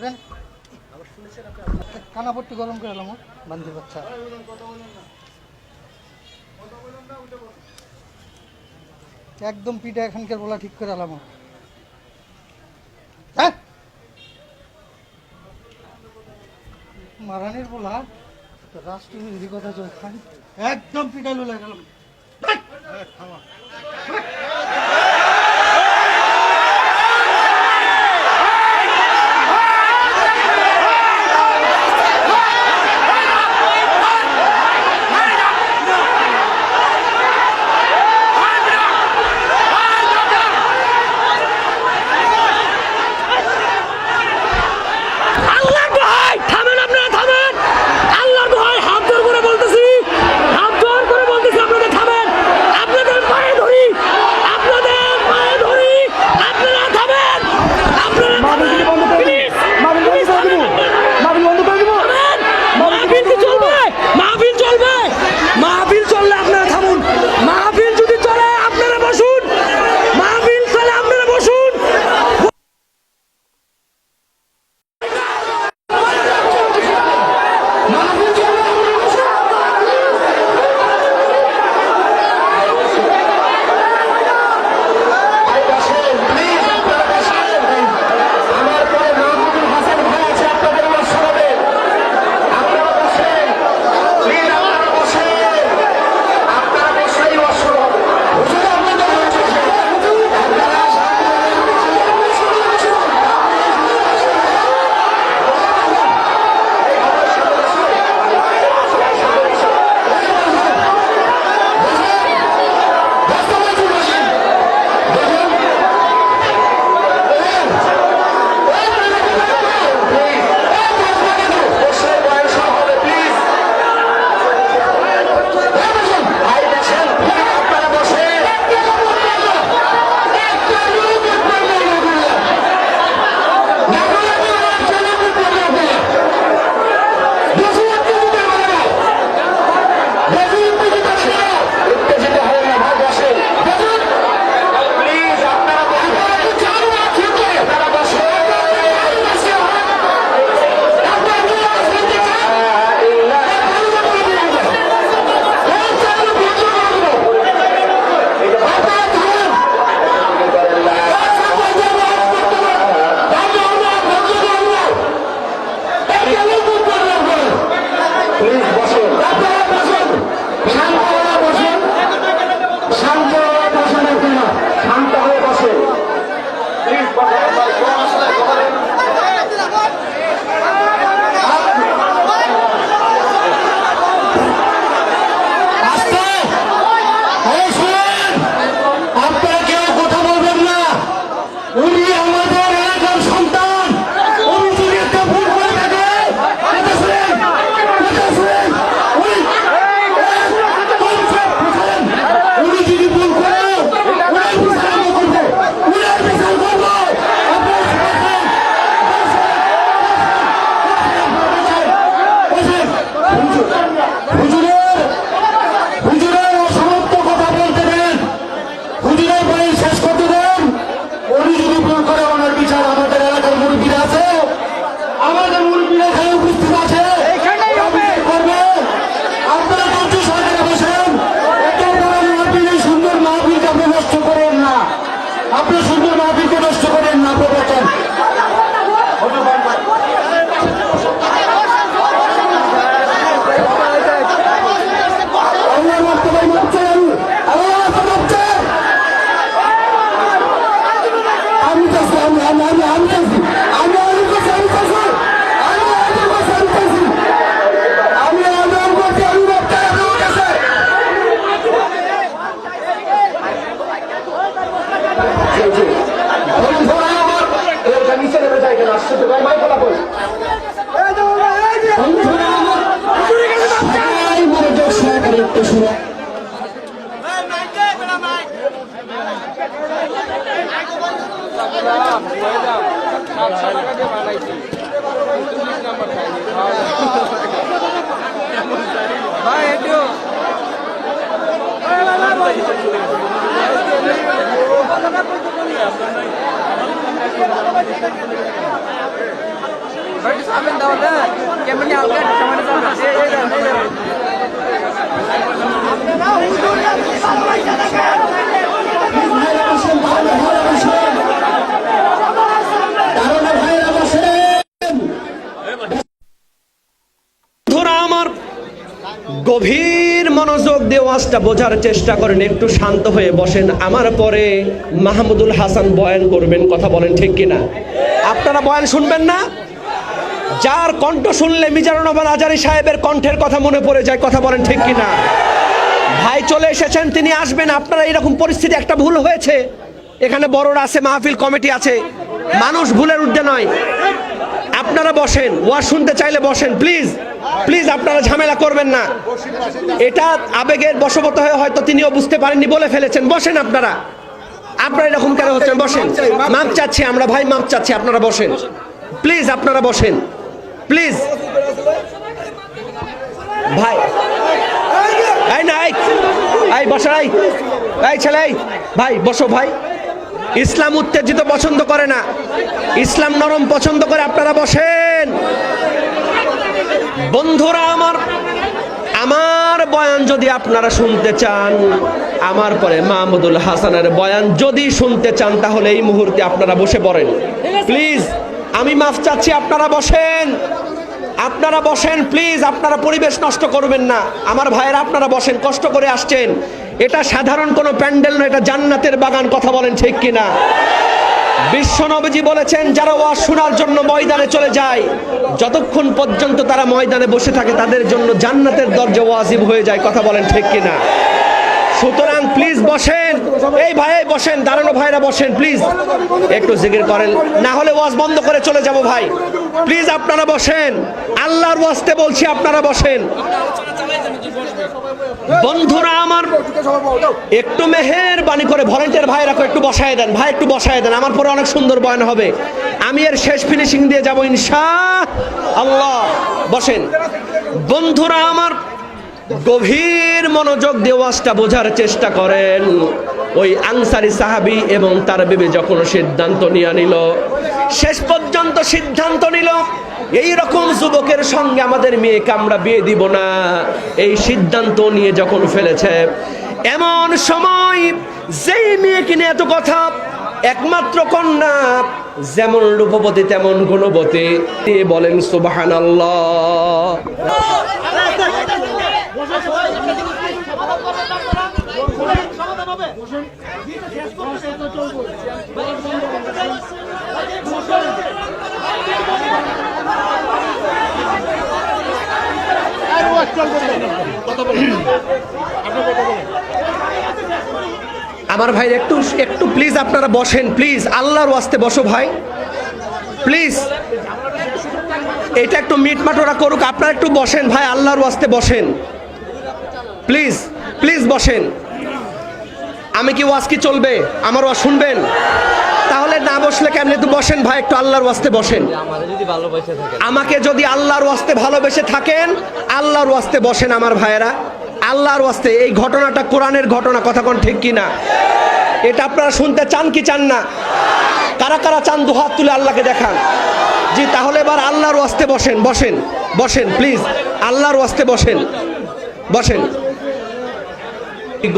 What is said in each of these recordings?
দেন কানাপট্টি গরম করে এলাম বান্ধি বাচ্চা একদম পিঠা এখানকার বলা ঠিক করে এলাম হ্যাঁ মারানির বলা রাষ্ট্রবিরোধী কথা চলছে একদম পিঠা লুলে গেলাম গভীর মনোযোগ দিয়ে ওয়াজটা বোঝার চেষ্টা করেন, একটু শান্ত হয়ে বসেন। আমার পরে মাহমুদুল হাসান বয়ান করবেন, কথা বলেন ঠিক কিনা? আপনারা বয়ান শুনবেন না? যার কণ্ঠ শুনলে মিজানুর রহমান আজারী সাহেবের কণ্ঠের কথা মনে পড়ে যায়, কথা বলেন ঠিক কিনা? ভাই চলে এসেছেন, তিনি আসবেন। আপনারা এরকম পরিস্থিতি, একটা ভুল হয়েছে, এখানে বড়রা আছে, মাহফিল কমিটি আছে, মানুষ ভুলের ঊর্ধ্বে নয়। আপনারা বসেন, ওয়াজ শুনতে চাইলে বসেন, প্লিজ প্লিজ, আপনারা ঝামেলা করবেন না। এটা আবেগের বশবর্তী হয়ে হয়তো তিনিও বুঝতে পারেননি, বলে ফেলেছেন। বসেন আপনারা, আপনারা এরকম কেন হচ্ছেন? বসেন, মাপ চাচ্ছি আমরা ভাই, মাপ চাচ্ছি, আপনারা বসেন প্লিজ, আপনারা বসেন প্লিজ ভাই। এই না, এই বসো, এই ছেলে, ভাই বসো ভাই। ইসলাম উত্তেজিত পছন্দ করে না, ইসলাম নরম পছন্দ করে। আপনারা বসেন। বন্ধুরা আমার বয়ান যদি আপনারা শুনতে চান, আমার পরে মাহমুদুল হাসানের বয়ান যদি শুনতে চান, তাহলে এই মুহূর্তে আপনারা বসে পড়েন প্লিজ। আমি মাফ চাচ্ছি, আপনারা বসেন, আপনারা বসেন প্লিজ। আপনারা পরিবেশ নষ্ট করবেন না আমার ভাইয়েরা, আপনারা বসেন, কষ্ট করে আসছেন। এটা সাধারণ কোনো প্যান্ডেল নয়, এটা জান্নাতের বাগান, কথা বলেন ঠিক কিনা? বিশ্বনবীজি বলেছেন, যারা ওয়াজ শোনার জন্য ময়দানে চলে যায়, যতক্ষণ পর্যন্ত তারা ময়দানে বসে থাকে, তাদের জন্য জান্নাতের দরজা ওয়াজিব হয়ে যায়, কথা বলেন ঠিক কিনা? সুতরাং প্লিজ বসেন। এই ভাই বসেন, দাঁড়ানো ভাইরা বসেন প্লিজ, একটু জিকির করেন, না হলে ওয়াজ বন্ধ করে চলে যাব ভাই। প্লিজ আপনারা বসেন, আল্লাহর ওয়াস্তে বলছি, আপনারা বসেন। বন্ধুরা আমার, একটু মেহেরবানি করে ভলান্টিয়ার ভাই রাখো, একটু বসায় দেন ভাই, একটু বসায় দেন। আমার পরে অনেক সুন্দর বয়ান হবে, আমি এর শেষ ফিনিশিং দিয়ে যাব ইনশাআল্লাহ। বসেন। বন্ধুরা আমার, গভীর মনোযোগ দিয়ে ওয়াজটা বোঝার চেষ্টা করেন। ওই আনসারী সাহাবী এবং তার বিবি যখন সিদ্ধান্ত নিয়ে নিল, শেষ পর্যন্ত সিদ্ধান্ত নিল, এই রকম যুবকের সঙ্গে আমাদের মেয়েকে আমরা বিয়ে দিব না, এই সিদ্ধান্ত নিয়ে যখন ফেলেছে, এমন সময় যেই মেয়ে কিনে এত কথা, একমাত্র কন্যা, যেমন রূপবতী তেমন গুণবতী, বলেন সুবহানাল্লাহ। আমার ভাই একটু একটু প্লিজ আপনারা বসেন প্লিজ, আল্লাহর ওয়াস্তে বসো ভাই প্লিজ। এটা একটু মিটমাট ওরা করুক, আপনারা একটু বসেন ভাই, আল্লাহর ওয়াস্তে বসেন প্লিজ প্লিজ বসেন। আমি কি ওয়াজ কি চলবে? আমার ওয়াজ শুনবেন? তাহলে না বসলে কেমনে? একটু বসেন ভাই, একটু আল্লাহর ওয়াস্তে বসেন। আমাকে যদি আল্লাহর ওয়াস্তে ভালোবেসে থাকেন, আল্লাহর ওয়াস্তে বসেন আমার ভাইয়েরা, আল্লাহর ওয়াস্তে। এই ঘটনাটা কোরআনের ঘটনা, কথা কোন ঠিক কিনা? এটা আপনারা শুনতে চান কি চান না? কারা কারা চান দু হাত তুলে আল্লাহকে দেখান। জি, তাহলে এবার আল্লাহর ওয়াস্তে বসেন, বসেন বসেন প্লিজ, আল্লাহর ওয়াস্তে বসেন বসেন।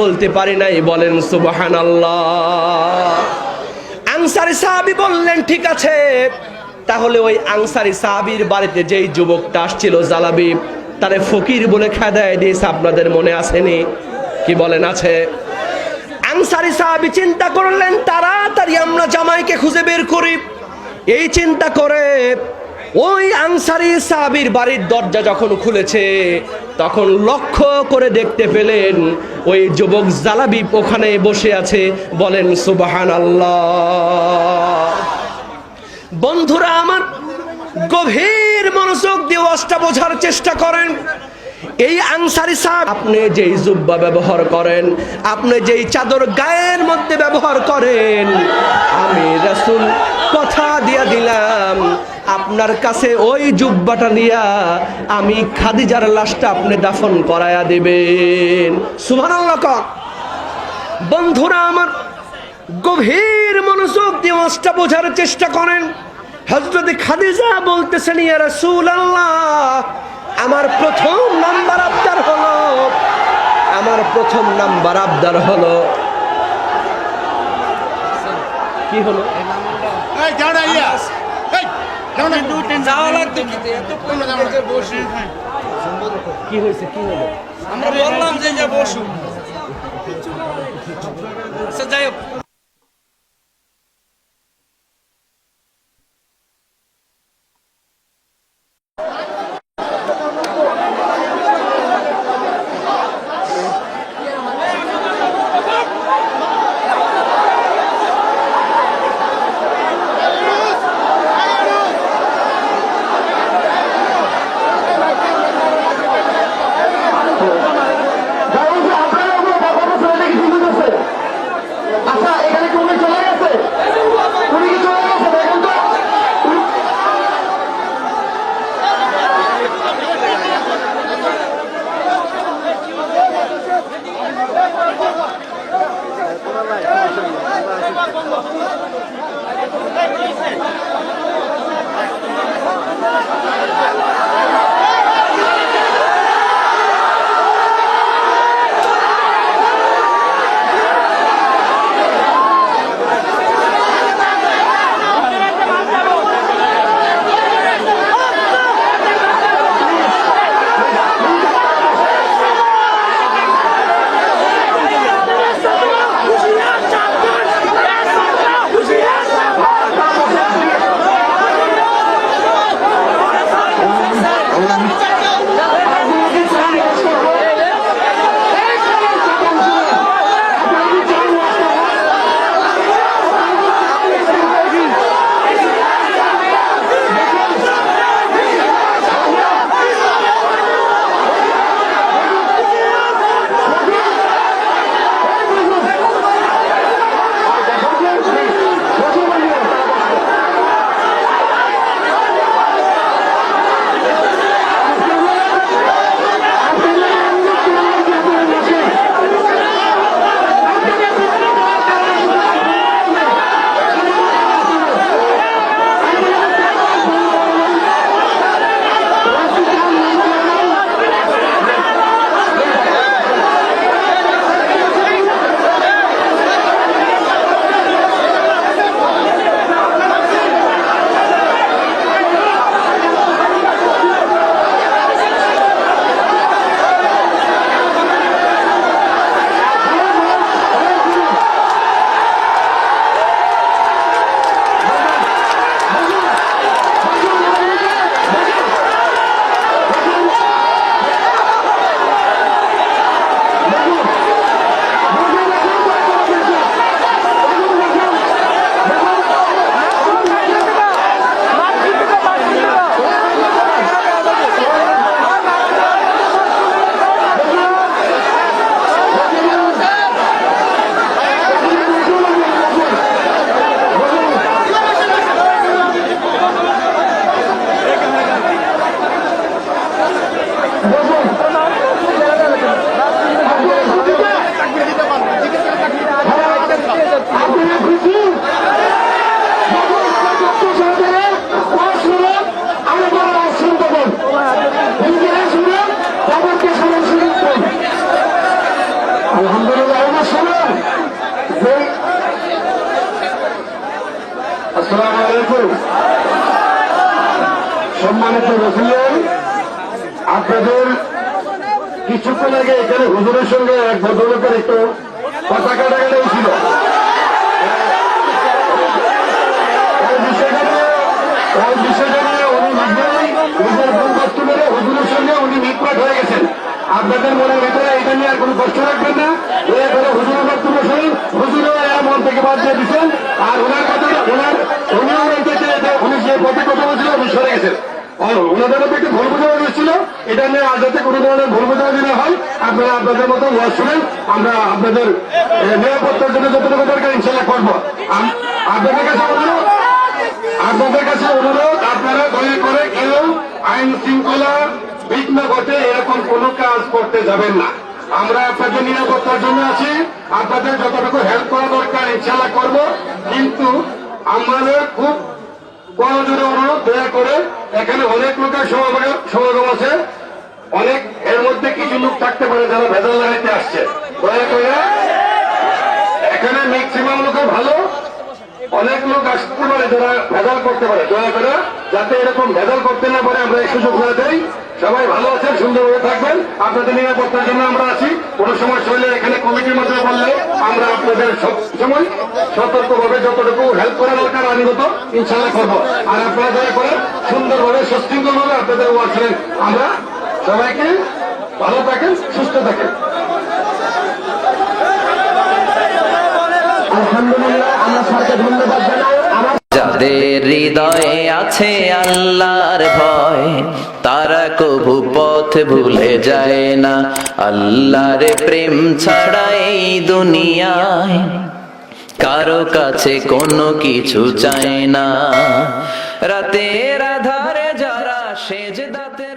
বলতে পারি নাই, বলেন সুবহানাল্লাহ। আনসারী সাহাবী বললেন, ঠিক আছে। তাহলে ওই আনসারী সাহাবীর বাড়িতে যেই যুবকটা আসছিল জালাবি, তারে ফকির বলে খেদায় দিয়েছে, আপনাদের মনে আসেনি? কি বলেন আছে? আনসারী সাহাবী চিন্তা করলেন, তাড়াতাড়ি আমরা জামাইকে খুঁজে বের করি। এই চিন্তা করে ওই আনসারী সাহাবীর বাড়ির দরজা যখন খুলেছে, তখন লক্ষ্য করে দেখতে পেলেন ওই যুবক জালাবি ওখানে বসে আছে, বলেন সুবহানাল্লাহ। বন্ধুরা আমার, গভীর মনোযোগ দিয়ে ওয়াজটা বোঝার চেষ্টা করেন। এই আনসারী সাহাব, আপনি যেই জুব্বা ব্যবহার করেন, আপনি যেই চাদর গায়ের মধ্যে ব্যবহার করেন, আমি রাসূল কথা দিয়া দিলাম, আপনার কাছে ওই জুব্বাটা নিয়া আমি খাদিজার লাশটা আপনি দাফন করায়া দিবেন। সুবহানাল্লাহ। বন্ধুরা আমার, গভীর মনোযোগ দিয়ে ওয়াজটা বোঝার চেষ্টা করেন। হযরত খাদিজা বলতেছেন, ইয়া রাসূলুল্লাহ, আমার প্রথম নাম্বার আবদার হলো কি হলো? কি হয়েছে, কি হলো? আমরা বললাম যে বসু যাই হোক। আসসালামু আলাইকুম। সম্মানিত রসুল, আপনাদের কিছুক্ষণ আগে এখানে হুজুরের সঙ্গে এক ভদ্রলোকের একটু কথা কাটাকাটি ছিল। ওই বিষয়টা নিয়ে উনি নিজের বন্ধুত্ব মেরে হুজুরের সঙ্গে উনি মিটমাট হয়ে গেছেন। আপনাদের মনের ভিতরে এটা নিয়ে আর কোনো কষ্ট রাখবেন না। এরপরে হুজুরের বক্তব্য শুনুন। হুজুরও এর মন থেকে বাদ দিয়ে দিচ্ছেন। আর ওনার কথাটা উনিও বলতেছে উনি যে পথে কথা বলছিল উনি সরে গেছেন। ওনাদের মধ্যে একটু ভুল বোঝাবুঝি ছিল। এটা নিয়ে আর যাতে কোনো ধরনের ভুল বোঝাবুঝি না হয়, আপনারা আপনাদের মতো ওয়াজ শুনেন। আমরা আপনাদের নিরাপত্তার জন্য যতটুকু দরকার ইনশাল্লাহ করবো। আপনাদের কাছে অনুরোধ, আপনারা দয়া করে কেউ আইন শৃঙ্খলা বিঘ্ন ঘটে এরকম কোনো কাজ করতে যাবেন না। আমরা আপনাদের নিরাপত্তার জন্য আছি। আপনাদের যতটুকু হেল্প করা দরকার ইনশাল্লাহ করব। কিন্তু আমাদের খুব করজোরে অনুরোধ, দয়া করে এখানে অনেক লোকের সমাগম আছে, অনেক এর মধ্যে কিছু লোক থাকতে পারে যারা ভেজাল লাগাইতে আসছে, দয়া করে এখানে ম্যাক্সিমাম লোক ভালো, অনেক লোক আসতে পারে যারা ভেজাল করতে পারে, দয়া করে যাতে এরকম ভেজাল করতে না পারে আমরা এই সুযোগ না দেই। সবাই ভালো আছেন, সুন্দরভাবে থাকবেন, আপনাদের নিরাপত্তার জন্য আমরা আছি। কোন সমস্যা হলে এখানে কমিটির মধ্যে বললে আমরা আপনাদের সব সময় সতর্কভাবে যতটুকু হেল্প করা দরকার আইনগত ইনশাল্লাহ করবো। আর আপনারা দয়া করে সুন্দরভাবে সুশৃঙ্খলভাবে আপনাদের ওয়ার্ড করেন। আমরা সবাইকে ভালো থাকেন, সুস্থ থাকেন। আলহামদুলিল্লাহ, আমরা সরকার ধন্যবাদ জানাই। যাদের হৃদয়ে আছে আল্লাহর ভয়, তারা কবু পথ ভুলে যায় না। আল্লাহর প্রেম ছাড়া এই দুনিয়ায় কারো কাছে কোনো কিছু চায় না। রাতের আধারে যারা সেজদাতে